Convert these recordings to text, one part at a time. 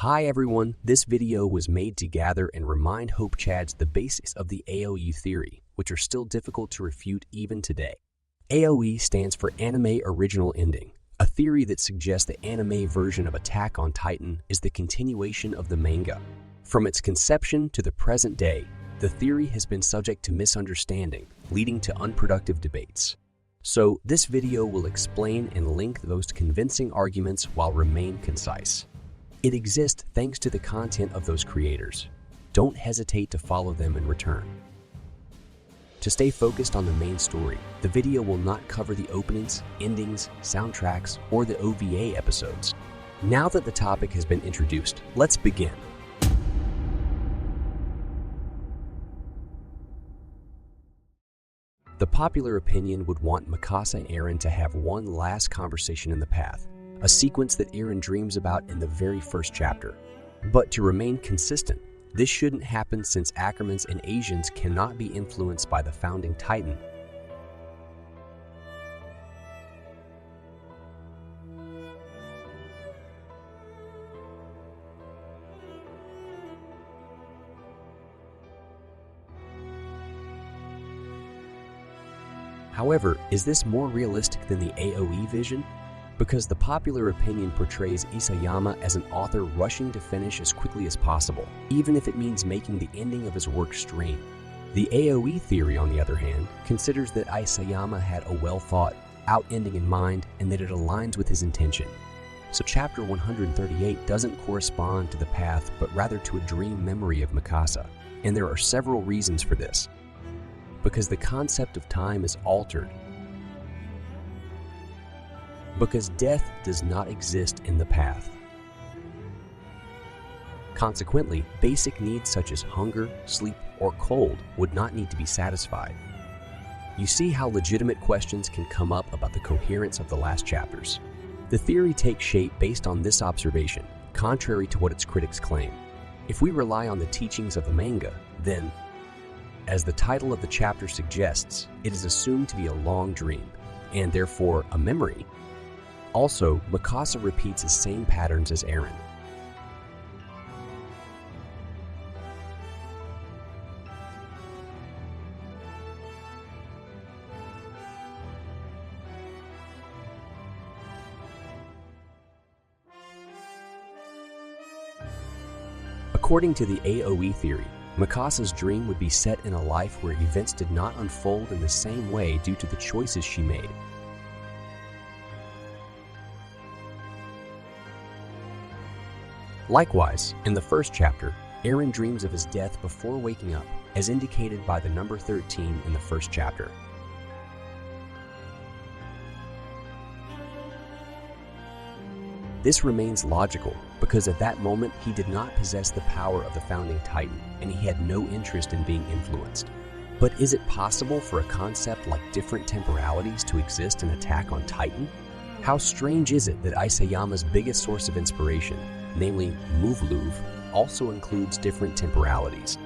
Hi everyone, this video was made to gather and remind Hope Chads the basics of the AOE theory, which are still difficult to refute even today. AOE stands for Anime Original Ending, a theory that suggests the anime version of Attack on Titan is the continuation of the manga. From its conception to the present day, the theory has been subject to misunderstanding, leading to unproductive debates. So, this video will explain and link those convincing arguments while remain concise. It exists thanks to the content of those creators. Don't hesitate to follow them in return. To stay focused on the main story, the video will not cover the openings, endings, soundtracks, or the OVA episodes. Now that the topic has been introduced, let's begin. The popular opinion would want Mikasa and Eren to have one last conversation in the path, a sequence that Eren dreams about in the very first chapter. But to remain consistent, this shouldn't happen since Ackermans and Asians cannot be influenced by the founding Titan. However, is this more realistic than the AOE vision? Because the popular opinion portrays Isayama as an author rushing to finish as quickly as possible, even if it means making the ending of his work strain. The AOE theory, on the other hand, considers that Isayama had a well-thought-out ending in mind and that it aligns with his intention. So chapter 138 doesn't correspond to the path, but rather to a dream memory of Mikasa. And there are several reasons for this. Because the concept of time is altered. Because death does not exist in the path. Consequently, basic needs such as hunger, sleep, or cold would not need to be satisfied. You see how legitimate questions can come up about the coherence of the last chapters. The theory takes shape based on this observation, contrary to what its critics claim. If we rely on the teachings of the manga, then, as the title of the chapter suggests, it is assumed to be a long dream, and therefore a memory. Also, Mikasa repeats the same patterns as Eren. According to the AOE theory, Mikasa's dream would be set in a life where events did not unfold in the same way due to the choices she made. Likewise, in the first chapter, Eren dreams of his death before waking up, as indicated by the number 13 in the first chapter. This remains logical because at that moment he did not possess the power of the founding Titan and he had no interest in being influenced. But is it possible for a concept like different temporalities to exist in Attack on Titan? How strange is it that Isayama's biggest source of inspiration, namely Muvluv, also includes different temporalities?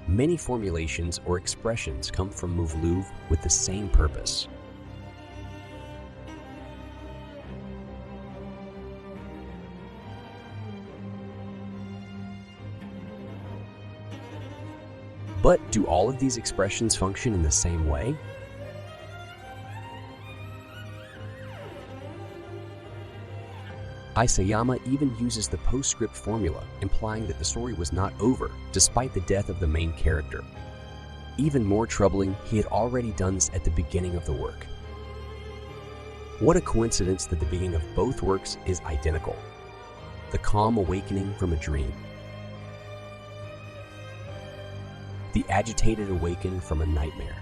Many formulations or expressions come from Muvluv with the same purpose. But do all of these expressions function in the same way? Isayama even uses the postscript formula, implying that the story was not over, despite the death of the main character. Even more troubling, he had already done this at the beginning of the work. What a coincidence that the beginning of both works is identical. The calm awakening from a dream. The agitated awakening from a nightmare.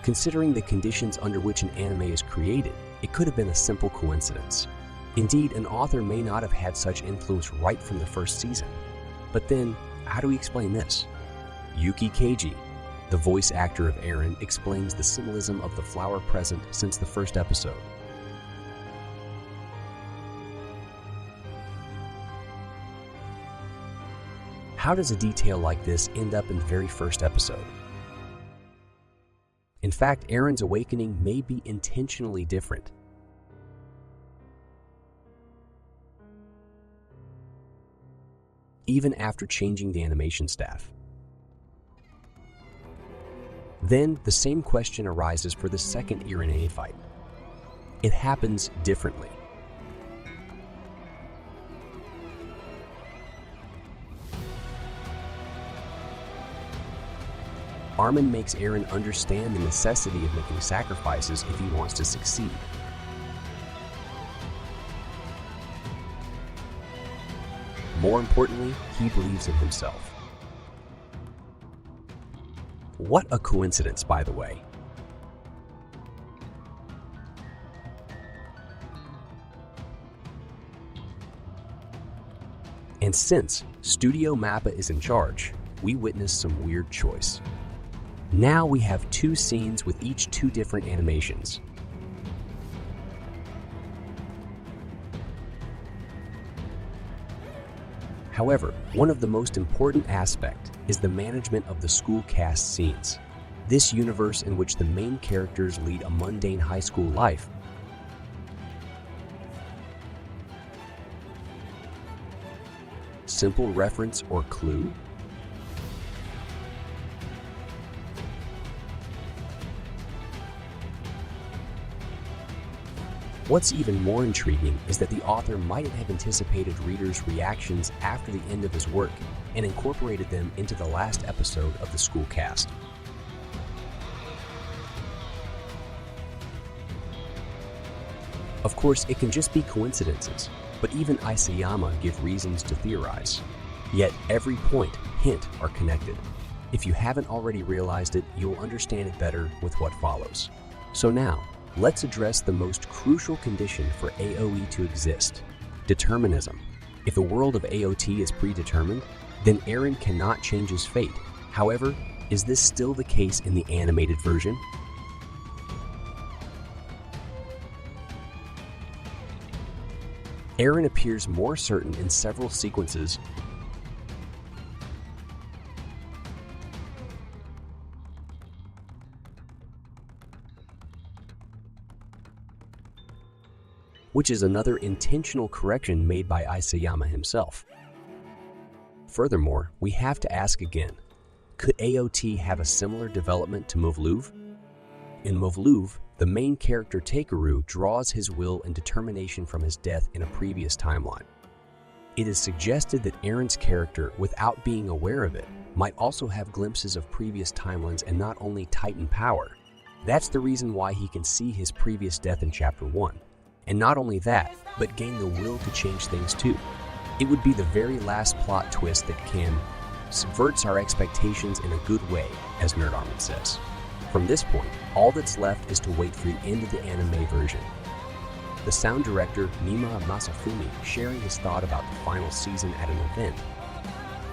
Considering the conditions under which an anime is created, it could have been a simple coincidence. Indeed, an author may not have had such influence right from the first season. But then, how do we explain this? Yuki Keiji, the voice actor of Eren, explains the symbolism of the flower present since the first episode. how does a detail like this end up in the very first episode? In fact, Eren's awakening may be intentionally different. Even after changing the animation staff. Then, the same question arises for the second Eren fight. It happens differently. Armin makes Eren understand the necessity of making sacrifices if he wants to succeed. More importantly, he believes in himself. What a coincidence, by the way. And since Studio Mappa is in charge, we witness some weird choice. Now we have two scenes with each two different animations. However, one of the most important aspects is the management of the school cast scenes. This universe in which the main characters lead a mundane high school life simple reference or clue? What's even more intriguing is that the author might have anticipated readers' reactions after the end of his work and incorporated them into the last episode of the school cast. Of course, it can just be coincidences, but even Isayama give reasons to theorize. Yet every point, hint are connected. If you haven't already realized it, you'll understand it better with what follows. So now, let's address the most crucial condition for AOE to exist: determinism. If the world of AOT is predetermined, then Eren cannot change his fate. However, is this still the case in the animated version? Eren appears more certain in several sequences, which is another intentional correction made by Isayama himself. Furthermore, we have to ask again, could AOT have a similar development to Muv-Luv? In Muv-Luv, the main character Takeru draws his will and determination from his death in a previous timeline. It is suggested that Eren's character, without being aware of it, might also have glimpses of previous timelines and not only Titan power. That's the reason why he can see his previous death in Chapter 1. And not only that, but gain the will to change things too. It would be the very last plot twist that can subverts our expectations in a good way, as Nerd Armin says. From this point, all that's left is to wait for the end of the anime version. The sound director Mima Masafumi sharing his thought about the final season at an event.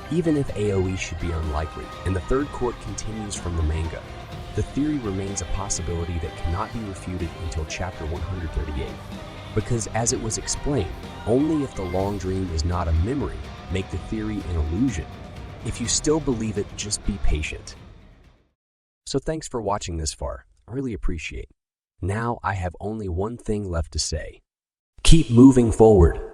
Even if AOE should be unlikely, and the third court continues from the manga, the theory remains a possibility that cannot be refuted until chapter 138. Because as it was explained, only if the long dream is not a memory make the theory an illusion. If you still believe it, just be patient. So thanks for watching this far. I really appreciate it. Now I have only one thing left to say. Keep moving forward.